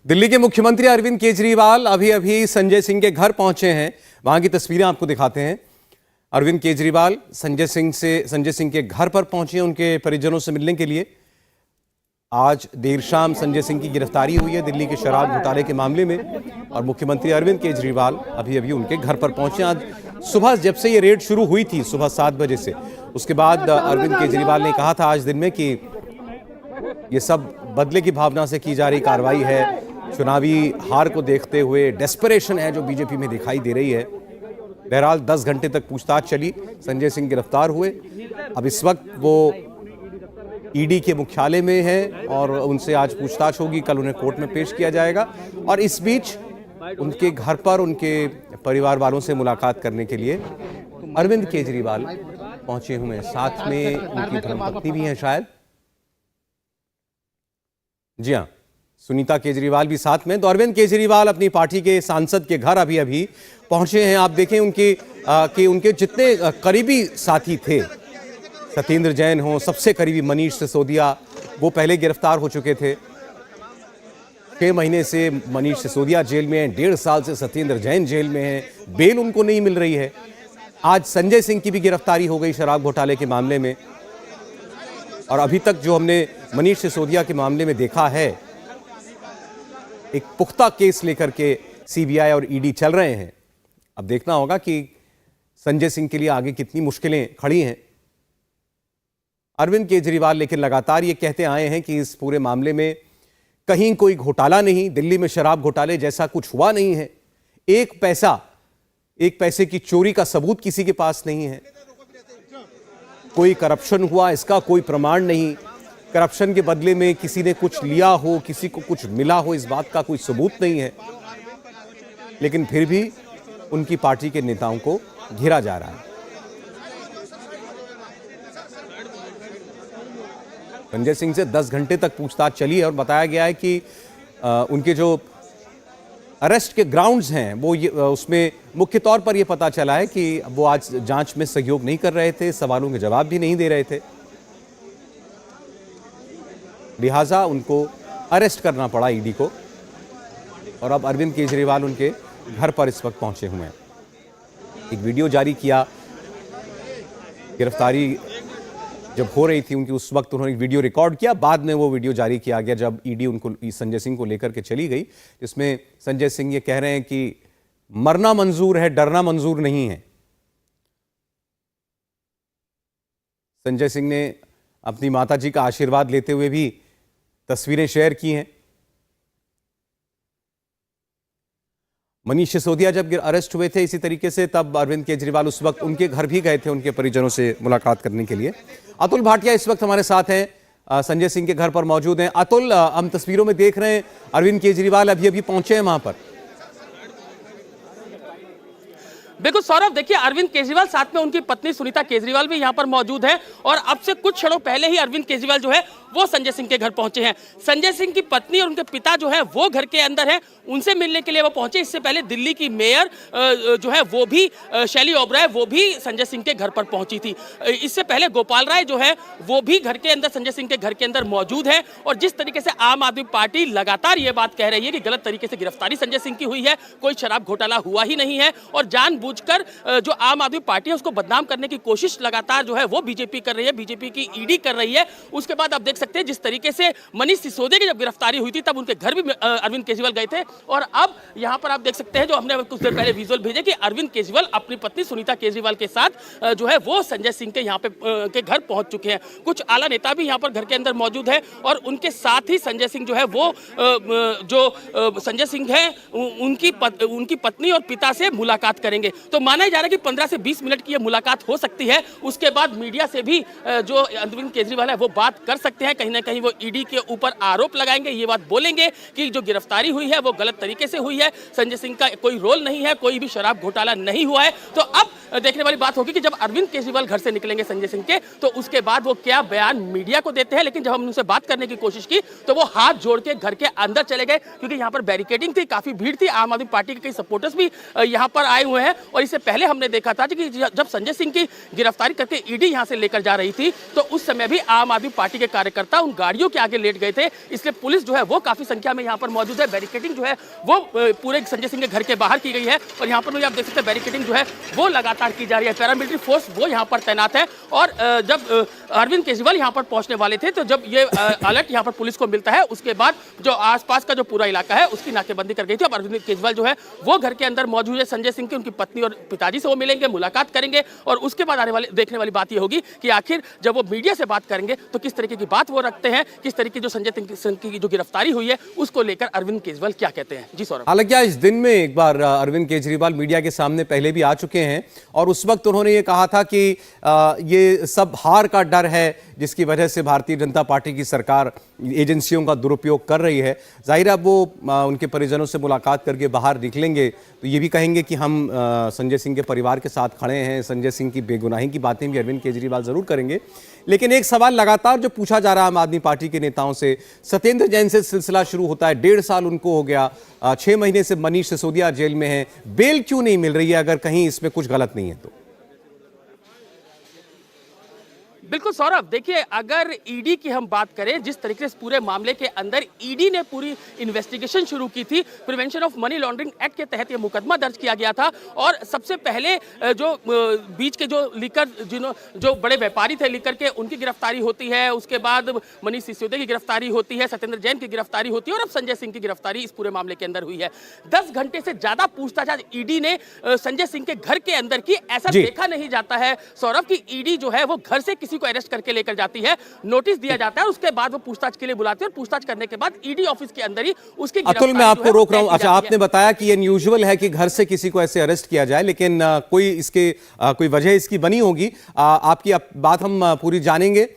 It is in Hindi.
दिल्ली के मुख्यमंत्री अरविंद केजरीवाल अभी अभी संजय सिंह के घर पहुंचे हैं। वहां की तस्वीरें आपको दिखाते हैं। अरविंद केजरीवाल संजय सिंह के घर पर पहुंचे, उनके परिजनों से मिलने के लिए। आज देर शाम संजय सिंह की गिरफ्तारी हुई है दिल्ली के शराब घोटाले के मामले में, और मुख्यमंत्री अरविंद केजरीवाल अभी अभी उनके घर पर पहुंचे। आज सुबह जब से ये रेड शुरू हुई थी, सुबह 7 बजे से, उसके बाद अरविंद केजरीवाल ने कहा था आज दिन में कि ये सब बदले की भावना से की जा रही कार्रवाई है, चुनावी हार को देखते हुए डेस्परेशन है जो बीजेपी में दिखाई दे रही है। बहरहाल 10 घंटे तक पूछताछ चली, संजय सिंह गिरफ्तार हुए। अब इस वक्त वो ईडी के मुख्यालय में है और उनसे आज पूछताछ होगी, कल उन्हें कोर्ट में पेश किया जाएगा। और इस बीच उनके घर पर उनके परिवार वालों से मुलाकात करने के लिए अरविंद केजरीवाल पहुंचे हुए हैं। साथ में उनकी धर्मपत्नी भी हैं शायद, जी हाँ, सुनीता केजरीवाल भी साथ में। तो अरविंद केजरीवाल अपनी पार्टी के सांसद के घर अभी अभी पहुंचे हैं। आप देखें उनके जितने करीबी साथी थे, सत्येंद्र जैन हो, सबसे करीबी मनीष सिसोदिया, वो पहले गिरफ्तार हो चुके थे। 6 महीने से मनीष सिसोदिया जेल में हैं, 1.5 साल से सत्येंद्र जैन जेल में हैं, बेल उनको नहीं मिल रही है। आज संजय सिंह की भी गिरफ्तारी हो गई शराब घोटाले के मामले में। और अभी तक जो हमने मनीष सिसोदिया के मामले में देखा है, एक पुख्ता केस लेकर के सीबीआई और ईडी चल रहे हैं। अब देखना होगा कि संजय सिंह के लिए आगे कितनी मुश्किलें खड़ी हैं। अरविंद केजरीवाल लेकिन लगातार ये कहते आए हैं कि इस पूरे मामले में कहीं कोई घोटाला नहीं, दिल्ली में शराब घोटाले जैसा कुछ हुआ नहीं है। एक पैसे की चोरी का सबूत किसी के पास नहीं है। कोई करप्शन हुआ इसका कोई प्रमाण नहीं। करप्शन के बदले में किसी ने कुछ लिया हो, किसी को कुछ मिला हो, इस बात का कोई सबूत नहीं है। लेकिन फिर भी उनकी पार्टी के नेताओं को घेरा जा रहा है। संजय सिंह से 10 घंटे तक पूछताछ चली है और बताया गया है कि उनके जो अरेस्ट के ग्राउंड्स हैं वो उसमें मुख्य तौर पर यह पता चला है कि वो आज जांच में सहयोग नहीं कर रहे थे, सवालों के जवाब भी नहीं दे रहे थे, लिहाजा उनको अरेस्ट करना पड़ा ईडी को। और अब अरविंद केजरीवाल उनके घर पर इस वक्त पहुंचे हुए हैं। एक वीडियो जारी किया, गिरफ्तारी जब हो रही थी उनकी, उस वक्त उन्होंने एक वीडियो रिकॉर्ड किया। बाद में वो वीडियो जारी किया गया जब ईडी उनको संजय सिंह को लेकर के चली गई, जिसमें संजय सिंह ये कह रहे हैं कि मरना मंजूर है, डरना मंजूर नहीं है। संजय सिंह ने अपनी माताजी का आशीर्वाद लेते हुए भी तस्वीरें शेयर की हैं। मनीष सिसोदिया जब अरेस्ट हुए थे इसी तरीके से, तब अरविंद केजरीवाल उस वक्त उनके घर भी गए थे उनके परिजनों से मुलाकात करने के लिए। अतुल भाटिया इस वक्त हमारे साथ हैं, संजय सिंह के घर पर मौजूद हैं। अतुल, हम तस्वीरों में देख रहे हैं अरविंद केजरीवाल अभी अभी पहुंचे हैं वहां पर। बिल्कुल सौरभ, देखिए अरविंद केजरीवाल साथ में उनकी पत्नी सुनीता केजरीवाल भी यहाँ पर मौजूद है। और अब से कुछ क्षणों पहले ही अरविंद केजरीवाल जो है वो संजय सिंह के घर पहुंचे हैं। संजय सिंह की पत्नी और उनके पिता जो है वो घर के अंदर है, उनसे मिलने के लिए वो पहुंचे। इससे पहले दिल्ली की मेयर जो है वो भी शैली ओबराय, वो भी संजय सिंह के घर पर पहुंची थी। इससे पहले गोपाल राय जो है वो भी घर के अंदर, संजय सिंह के घर के अंदर मौजूद है। और जिस तरीके से आम आदमी पार्टी लगातार ये बात कह रही है कि गलत तरीके से गिरफ्तारी संजय सिंह की हुई है, कोई शराब घोटाला हुआ ही नहीं है, और जानबूझकर जो आम आदमी पार्टी है उसको बदनाम करने की कोशिश लगातार जो है वो बीजेपी कर रही है, बीजेपी की ईडी कर रही है। उसके बाद आप देख सकते हैं जिस तरीके से मनीष सिसोदिया की जब गिरफ्तारी हुई थी तब उनके घर भी अरविंद केजरीवाल गए थे। और अब यहां पर आप देख सकते हैं, जो हमने कुछ देर पहले विजुअल भेजे, कि अरविंद केजरीवाल अपनी पत्नी सुनीता केजरीवाल के साथ जो है वो संजय सिंह के यहाँ पे के घर पहुंच चुके हैं। कुछ आला नेता भी यहाँ पर घर के अंदर मौजूद है और उनके साथ ही संजय सिंह जो है वो जो संजय सिंह है उनकी पत्नी और पिता से मुलाकात करेंगे। तो माना जा रहा है कि 15 से 20 मिनट की ये मुलाकात हो सकती है। उसके बाद मीडिया से भी जो अरविंद केजरीवाल है वो बात कर सकते हैं। कहीं ना कहीं वो ईडी के ऊपर आरोप लगाएंगे, ये बात बोलेंगे कि जो गिरफ्तारी हुई है वो गलत तरीके से हुई है, संजय सिंह का कोई रोल नहीं है, कोई भी शराब घोटाला नहीं हुआ है। तो अब देखने वाली बात होगी कि जब अरविंद केजरीवाल घर से निकलेंगे संजय सिंह के, तो उसके बाद वो क्या बयान मीडिया को देते हैं। लेकिन जब हम उनसे बात करने की कोशिश की तो वो हाथ जोड़ के घर के अंदर चले गए, क्योंकि यहाँ पर बैरिकेडिंग थी, काफी भीड़ थी, आम आदमी पार्टी के कई सपोर्टर्स भी यहाँ पर आए हुए हैं। और इससे पहले हमने देखा था कि जब संजय सिंह की गिरफ्तारी करके ईडी यहाँ से लेकर जा रही थी तो उस समय भी आम आदमी पार्टी के कार्यकर्ता कार्यकर्ता उन गाड़ियों के आगे लेट गए थे, इसलिए पुलिस जो है वो काफी संख्या में यहाँ पर मौजूद है। बैरिकेडिंग जो है वो पूरे संजय सिंह के घर के बाहर की गई है और यहाँ पर आप देख सकते हैं बैरिकेडिंग जो है वो लगातार की जा रही है। पैरामिलिट्री फोर्स वो यहाँ पर तैनात है और जब अरविंद केजरीवाल यहाँ पर पहुंचने वाले थे तो जब ये अलर्ट यहाँ पर पुलिस को मिलता है उसके बाद जो आसपास का जो पूरा इलाका है उसकी नाकेबंदी कर गई थी। अब अरविंद केजरीवाल जो है वो घर के अंदर मौजूद है। संजय सिंह की उनकी पत्नी और पिताजी से वो मिलेंगे, मुलाकात करेंगे और उसके बाद देखने वाली बात ये होगी कि आखिर जब वो मीडिया से बात करेंगे तो किस तरीके की बात वो रखते हैं, किस तरीके जो संजय सिंह की जो गिरफ्तारी हुई है उसको लेकर अरविंद केजरीवाल क्या कहते हैं। जी सौरभ। हालांकि आज दिन में एक बार अरविंद केजरीवाल मीडिया के सामने पहले भी आ चुके हैं और उस वक्त उन्होंने ये कहा था कि ये सब हार का डर है जिसकी वजह से भारतीय जनता पार्टी की सरकार एजेंसियों का दुरुपयोग कर रही है। जाहिर है वो उनके परिजनों से मुलाकात करके बाहर निकलेंगे तो ये भी कहेंगे कि हम संजय सिंह के परिवार के साथ खड़े हैं। संजय सिंह की बेगुनाही की बातें भी अरविंद केजरीवाल जरूर करेंगे। लेकिन एक सवाल लगातार जो पूछा जा रहा है आम आदमी पार्टी के नेताओं से, सत्येंद्र जैन से सिलसिला शुरू होता है, 1.5 साल उनको हो गया, 6 महीने से मनीष सिसोदिया जेल में है, बेल क्यों नहीं मिल रही है अगर कहीं इसमें कुछ गलत नहीं है तो? बिल्कुल सौरभ, देखिए अगर ईडी की हम बात करें, जिस तरीके से इस पूरे मामले के अंदर ईडी ने पूरी इन्वेस्टिगेशन शुरू की थी, prevention of money laundering act के तहत ये मुकदमा दर्ज किया गया था और सबसे पहले जो बीच के जो लीकर जो बड़े व्यापारी थे लीकर के, उनकी गिरफ्तारी होती है, उसके बाद मनीष सिसोदिया की गिरफ्तारी होती है, सत्येंद्र जैन की गिरफ्तारी होती है और अब संजय सिंह की गिरफ्तारी इस पूरे मामले के अंदर हुई है। 10 घंटे से ज्यादा पूछताछ आज ईडी ने संजय सिंह के घर के अंदर की। ऐसा देखा नहीं जाता है सौरभ की ईडी जो है वो घर से किसी को अरेस्ट करके लेकर जाती है, नोटिस दिया जाता है, उसके बाद वो पूछताछ के लिए बुलाते हैं और पूछताछ करने के बाद ईडी ऑफिस के अंदर ही उसकी अतुल, मैं आपको रोक रहा हूं। अच्छा, आपने बताया कि अनयूजुअल है कि घर से किसी को ऐसे अरेस्ट किया जाए, लेकिन कोई इसके कोई वजह इसकी बनी होगी। आपकी बात हम पूरी जानेंगे।